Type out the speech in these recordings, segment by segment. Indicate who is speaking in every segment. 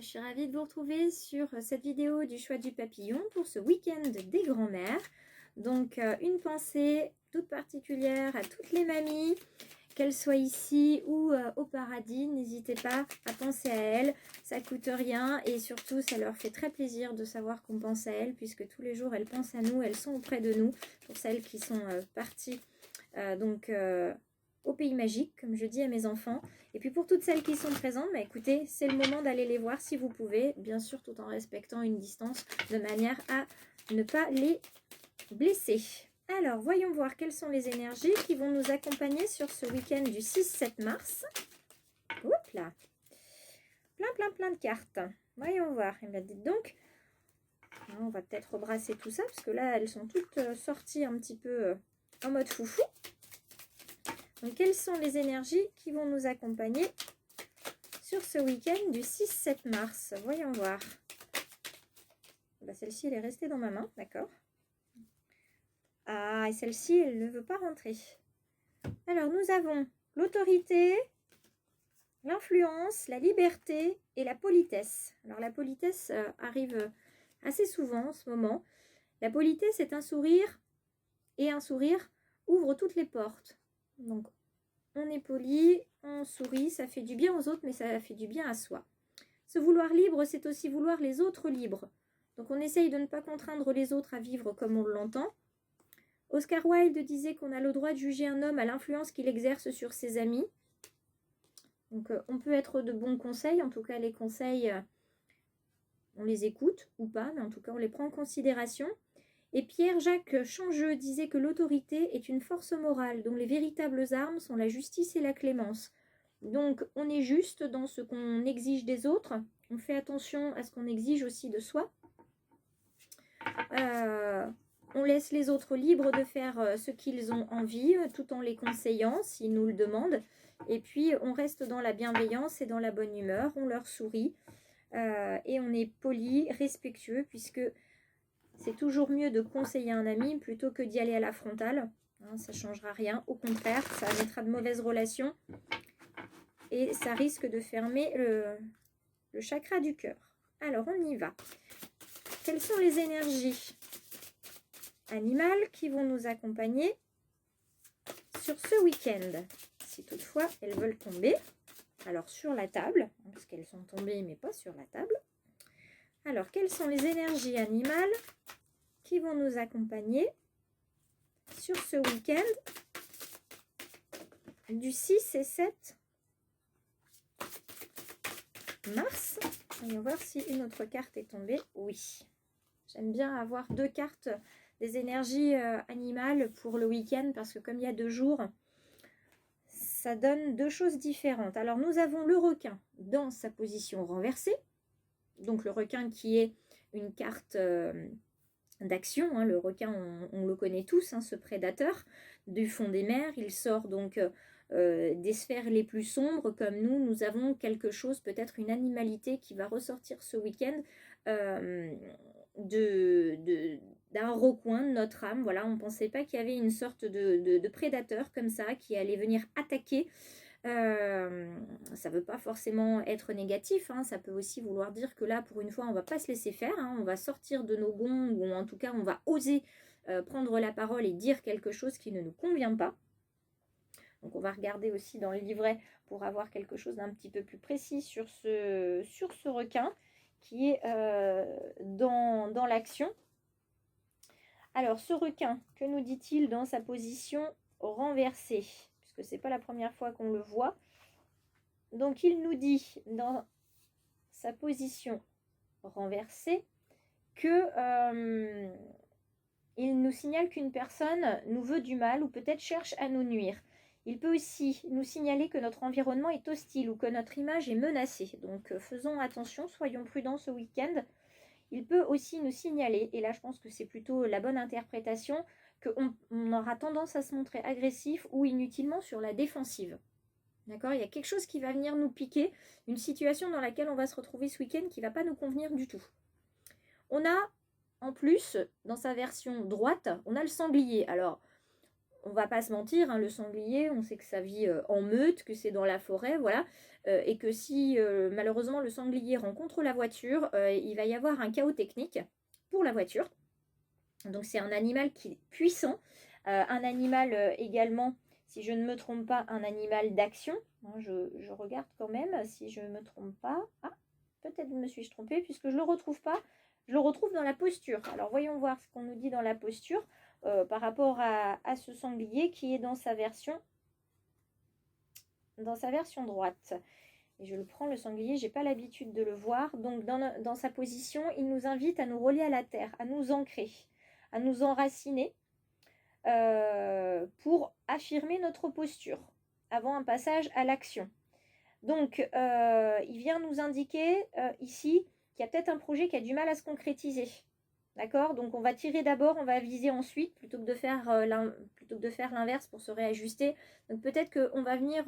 Speaker 1: je suis ravie de vous retrouver sur cette vidéo du choix du papillon pour ce week-end des grands-mères. Donc une pensée toute particulière à toutes les mamies, qu'elles soient ici ou au paradis. N'hésitez pas à penser à elles, ça coûte rien et surtout ça leur fait très plaisir de savoir qu'on pense à elles puisque tous les jours elles pensent à nous, elles sont auprès de nous. Pour celles qui sont parties au pays magique, comme je dis à mes enfants. Et puis pour toutes celles qui sont présentes, bah écoutez, c'est le moment d'aller les voir si vous pouvez, bien sûr tout en respectant une distance de manière à ne pas les blesser. Alors, voyons voir quelles sont les énergies qui vont nous accompagner sur ce week-end du 6-7 mars. Oups là, plein de cartes. Voyons voir. Et bien, dites donc, on va peut-être rebrasser tout ça, parce que là, elles sont toutes sorties un petit peu en mode foufou. Donc, quelles sont les énergies qui vont nous accompagner sur ce week-end du 6-7 mars? Voyons voir. Bah, celle-ci, elle est restée dans ma main, d'accord. Ah, et celle-ci, elle ne veut pas rentrer. Alors, nous avons l'autorité, l'influence, la liberté et la politesse. Alors, la politesse arrive assez souvent en ce moment. La politesse est un sourire, et un sourire ouvre toutes les portes. Donc, on est poli, on sourit, ça fait du bien aux autres, mais ça fait du bien à soi. Se vouloir libre, c'est aussi vouloir les autres libres. Donc, on essaye de ne pas contraindre les autres à vivre comme on l'entend. Oscar Wilde disait qu'on a le droit de juger un homme à l'influence qu'il exerce sur ses amis. Donc, on peut être de bons conseils. En tout cas, les conseils, on les écoute ou pas, mais en tout cas, on les prend en considération. Et Pierre-Jacques Changeux disait que l'autorité est une force morale dont les véritables armes sont la justice et la clémence. Donc, on est juste dans ce qu'on exige des autres. On fait attention à ce qu'on exige aussi de soi. On laisse les autres libres de faire ce qu'ils ont envie, tout en les conseillant s'ils nous le demandent. Et puis, on reste dans la bienveillance et dans la bonne humeur. On leur sourit et on est poli, respectueux, puisque c'est toujours mieux de conseiller un ami plutôt que d'y aller à la frontale. Hein, ça ne changera rien. Au contraire, ça mettra de mauvaises relations et ça risque de fermer le chakra du cœur. Alors, on y va. Quelles sont les énergies animales qui vont nous accompagner sur ce week-end, si toutefois elles veulent tomber? Alors sur la table, parce qu'elles sont tombées mais pas sur la table. Alors quelles sont les énergies animales qui vont nous accompagner sur ce week-end du 6 et 7 mars? Voyons voir si une autre carte est tombée. Oui, j'aime bien avoir deux cartes des énergies animales pour le week-end parce que comme il y a 2 jours, ça donne 2 choses différentes. Alors nous avons le requin dans sa position renversée. Donc le requin qui est une carte d'action. Hein. Le requin, on le connaît tous, hein, ce prédateur du fond des mers. Il sort donc des sphères les plus sombres comme nous. Nous avons quelque chose, peut-être une animalité qui va ressortir ce week-end d'un recoin de notre âme. Voilà, on ne pensait pas qu'il y avait une sorte de prédateur comme ça qui allait venir attaquer. Ça ne veut pas forcément être négatif, hein. Ça peut aussi vouloir dire que là, pour une fois, on ne va pas se laisser faire, hein. On va sortir de nos gonds, ou en tout cas, on va oser prendre la parole et dire quelque chose qui ne nous convient pas. Donc, on va regarder aussi dans le livret pour avoir quelque chose d'un petit peu plus précis sur ce requin qui est dans l'action. Alors, ce requin, que nous dit-il dans sa position renversée? Puisque ce n'est pas la première fois qu'on le voit. Donc, il nous dit dans sa position renversée que il nous signale qu'une personne nous veut du mal ou peut-être cherche à nous nuire. Il peut aussi nous signaler que notre environnement est hostile ou que notre image est menacée. Donc, faisons attention, soyons prudents ce week-end. Il peut aussi nous signaler, et là je pense que c'est plutôt la bonne interprétation, qu'on aura tendance à se montrer agressif ou inutilement sur la défensive. D'accord? Il y a quelque chose qui va venir nous piquer, une situation dans laquelle on va se retrouver ce week-end qui ne va pas nous convenir du tout. On a, en plus, dans sa version droite, on a le sanglier. Alors, on va pas se mentir, hein, le sanglier, on sait que ça vit en meute, que c'est dans la forêt, voilà, et que si malheureusement le sanglier rencontre la voiture, il va y avoir un chaos technique pour la voiture. Donc c'est un animal qui est puissant, un animal également, si je ne me trompe pas, un animal d'action. Hein, je regarde quand même si je ne me trompe pas. Ah, peut-être me suis-je trompée puisque je ne le retrouve pas. Je le retrouve dans la posture. Alors voyons voir ce qu'on nous dit dans la posture par rapport à ce sanglier qui est dans sa version droite. Et je le prends, le sanglier, j'ai pas l'habitude de le voir. Donc dans sa position, il nous invite à nous relier à la terre, à nous ancrer, à nous enraciner pour affirmer notre posture avant un passage à l'action. Donc, il vient nous indiquer ici qu'il y a peut-être un projet qui a du mal à se concrétiser. D'accord? Donc, on va tirer d'abord, on va viser ensuite, plutôt que de faire l'inverse pour se réajuster. Donc, peut-être qu'on va venir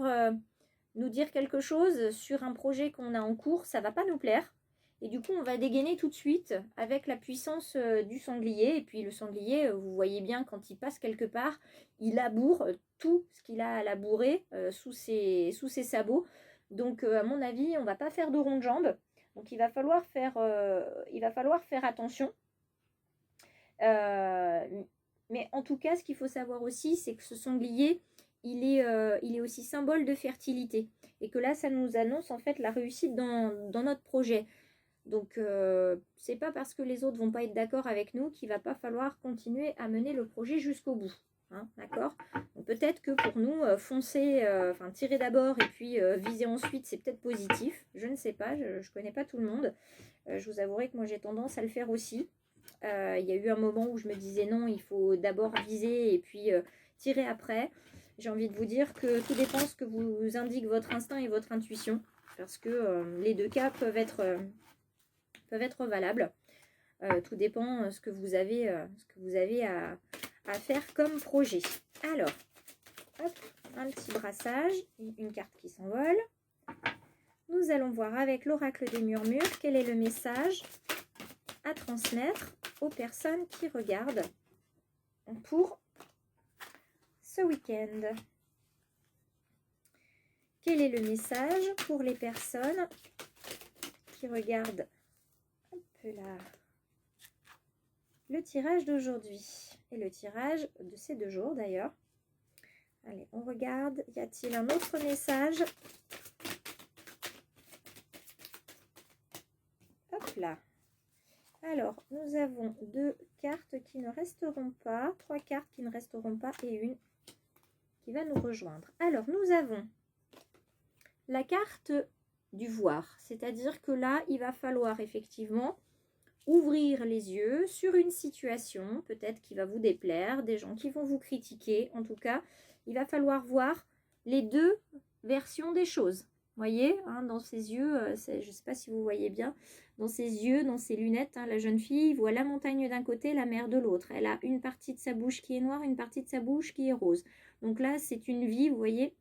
Speaker 1: nous dire quelque chose sur un projet qu'on a en cours, ça ne va pas nous plaire. Et du coup, on va dégainer tout de suite avec la puissance du sanglier. Et puis le sanglier, vous voyez bien, quand il passe quelque part, il laboure tout ce qu'il a à labourer sous ses sabots. Donc, à mon avis, on ne va pas faire de rond de jambe. Donc, il va falloir faire attention. Mais en tout cas, ce qu'il faut savoir aussi, c'est que ce sanglier, il est aussi symbole de fertilité. Et que là, ça nous annonce en fait la réussite dans notre projet. Donc, c'est pas parce que les autres vont pas être d'accord avec nous qu'il va pas falloir continuer à mener le projet jusqu'au bout. Hein, d'accord? Peut-être que pour nous, foncer, tirer d'abord et puis viser ensuite, c'est peut-être positif. Je ne sais pas, je connais pas tout le monde. Je vous avouerai que moi, j'ai tendance à le faire aussi. Il y a eu un moment où je me disais non, il faut d'abord viser et puis tirer après. J'ai envie de vous dire que tout dépend ce que vous indique votre instinct et votre intuition. Parce que les deux cas peuvent être valables. Tout dépend ce que vous avez à faire comme projet. Alors, hop, un petit brassage, une carte qui s'envole. Nous allons voir avec l'oracle des murmures quel est le message à transmettre aux personnes qui regardent pour ce week-end. Quel est le message pour les personnes qui regardent là, le tirage d'aujourd'hui et le tirage de ces 2 jours d'ailleurs. Allez, on regarde. Y a-t-il un autre message? Hop là. Alors, nous avons 2 cartes qui ne resteront pas, 3 cartes qui ne resteront pas et une qui va nous rejoindre. Alors, nous avons la carte du voir, c'est-à-dire que là, il va falloir effectivement ouvrir les yeux sur une situation, peut-être qui va vous déplaire, des gens qui vont vous critiquer. En tout cas, il va falloir voir les 2 versions des choses. Vous voyez, hein, dans ses yeux, je ne sais pas si vous voyez bien, dans ses yeux, dans ses lunettes, hein, la jeune fille voit la montagne d'un côté, la mer de l'autre. Elle a une partie de sa bouche qui est noire, une partie de sa bouche qui est rose. Donc là, c'est une vie, vous voyez,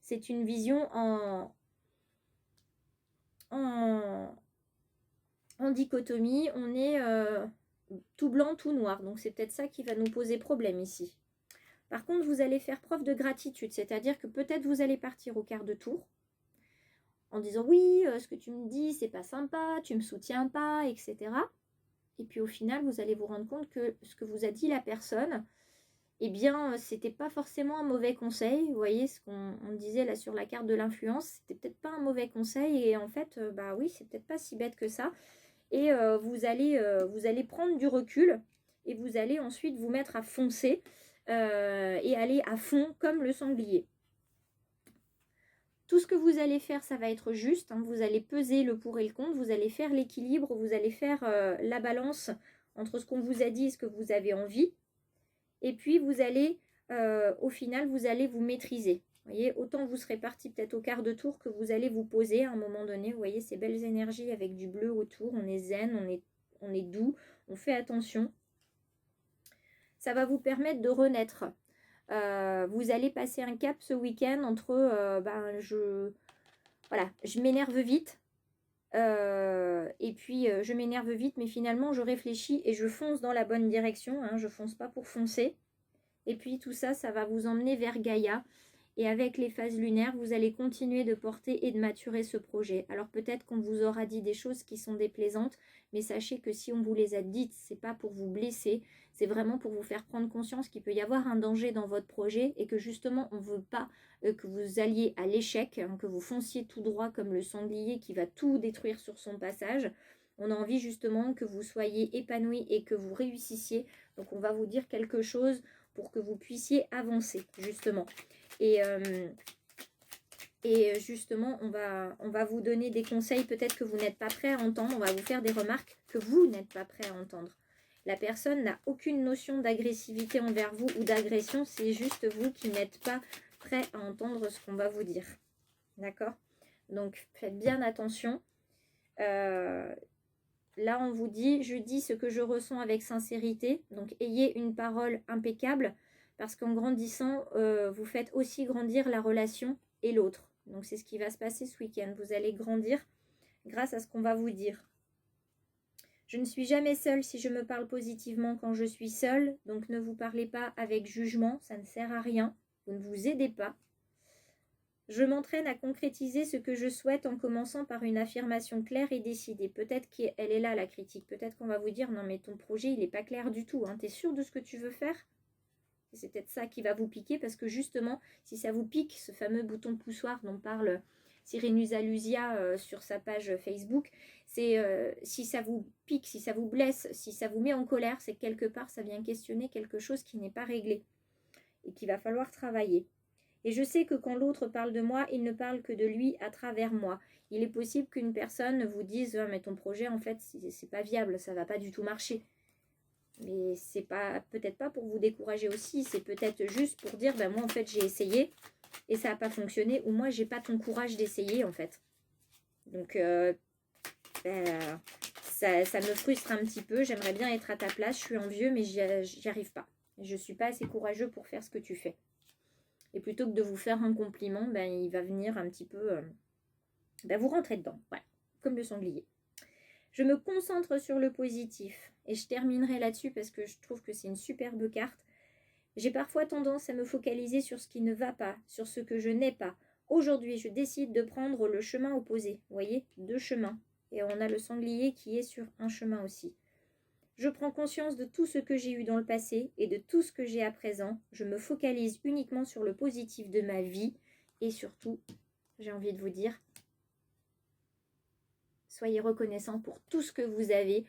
Speaker 1: c'est une vision en dichotomie, on est tout blanc, tout noir. Donc c'est peut-être ça qui va nous poser problème ici. Par contre, vous allez faire preuve de gratitude, c'est-à-dire que peut-être vous allez partir au quart de tour en disant oui, ce que tu me dis, c'est pas sympa, tu me soutiens pas, etc. Et puis au final, vous allez vous rendre compte que ce que vous a dit la personne, eh bien, c'était pas forcément un mauvais conseil. Vous voyez ce qu'on disait là sur la carte de l'influence, c'était peut-être pas un mauvais conseil. Et en fait, bah oui, c'est peut-être pas si bête que ça. Et vous allez prendre du recul et vous allez ensuite vous mettre à foncer et aller à fond comme le sanglier. Tout ce que vous allez faire, ça va être juste. Hein, vous allez peser le pour et le contre, vous allez faire l'équilibre, vous allez faire la balance entre ce qu'on vous a dit et ce que vous avez envie. Et puis, vous allez, au final, vous allez vous maîtriser. Vous voyez, autant vous serez parti peut-être au quart de tour que vous allez vous poser à un moment donné. Vous voyez ces belles énergies avec du bleu autour. On est zen, on est doux, on fait attention. Ça va vous permettre de renaître. Vous allez passer un cap ce week-end entre je m'énerve vite et puis je m'énerve vite mais finalement je réfléchis et je fonce dans la bonne direction, hein, je fonce pas pour foncer Et puis tout ça, ça va vous emmener vers Gaïa. Et avec les phases lunaires, vous allez continuer de porter et de maturer ce projet. Alors peut-être qu'on vous aura dit des choses qui sont déplaisantes, mais sachez que si on vous les a dites, c'est pas pour vous blesser, c'est vraiment pour vous faire prendre conscience qu'il peut y avoir un danger dans votre projet et que justement on ne veut pas que vous alliez à l'échec, hein, que vous fonciez tout droit comme le sanglier qui va tout détruire sur son passage. On a envie justement que vous soyez épanoui et que vous réussissiez. Donc on va vous dire quelque chose pour que vous puissiez avancer justement. Et justement, on va vous donner des conseils peut-être que vous n'êtes pas prêt à entendre. On va vous faire des remarques que vous n'êtes pas prêt à entendre. La personne n'a aucune notion d'agressivité envers vous ou d'agression. C'est juste vous qui n'êtes pas prêt à entendre ce qu'on va vous dire. D'accord? Donc, faites bien attention. Là, on vous dit, je dis ce que je ressens avec sincérité. Donc, ayez une parole impeccable. Parce qu'en grandissant, vous faites aussi grandir la relation et l'autre. Donc c'est ce qui va se passer ce week-end. Vous allez grandir grâce à ce qu'on va vous dire. Je ne suis jamais seule si je me parle positivement quand je suis seule. Donc ne vous parlez pas avec jugement, ça ne sert à rien. Vous ne vous aidez pas. Je m'entraîne à concrétiser ce que je souhaite en commençant par une affirmation claire et décidée. Peut-être qu'elle est là la critique. Peut-être qu'on va vous dire non mais ton projet il n'est pas clair du tout. Hein. Tu es sûr de ce que tu veux faire ? C'est peut-être ça qui va vous piquer parce que justement, si ça vous pique, ce fameux bouton poussoir dont parle Cyrénusa Lusia sur sa page Facebook, c'est si ça vous pique, si ça vous blesse, si ça vous met en colère, c'est que quelque part ça vient questionner quelque chose qui n'est pas réglé et qu'il va falloir travailler. Et je sais que quand l'autre parle de moi, il ne parle que de lui à travers moi. Il est possible qu'une personne vous dise mais ton projet en fait c'est pas viable, ça va pas du tout marcher. Mais c'est pas peut-être pas pour vous décourager aussi, c'est peut-être juste pour dire ben moi en fait j'ai essayé et ça n'a pas fonctionné, ou moi j'ai pas ton courage d'essayer en fait. Donc ça me frustre un petit peu, j'aimerais bien être à ta place, je suis envieux mais j'y arrive pas. Je suis pas assez courageux pour faire ce que tu fais. Et plutôt que de vous faire un compliment, ben il va venir un petit peu vous rentrer dedans, voilà, comme le sanglier. Je me concentre sur le positif. Et je terminerai là-dessus parce que je trouve que c'est une superbe carte. J'ai parfois tendance à me focaliser sur ce qui ne va pas, sur ce que je n'ai pas. Aujourd'hui, je décide de prendre le chemin opposé. Vous voyez, 2 chemins. Et on a le sanglier qui est sur un chemin aussi. Je prends conscience de tout ce que j'ai eu dans le passé et de tout ce que j'ai à présent. Je me focalise uniquement sur le positif de ma vie. Et surtout, j'ai envie de vous dire, soyez reconnaissants pour tout ce que vous avez.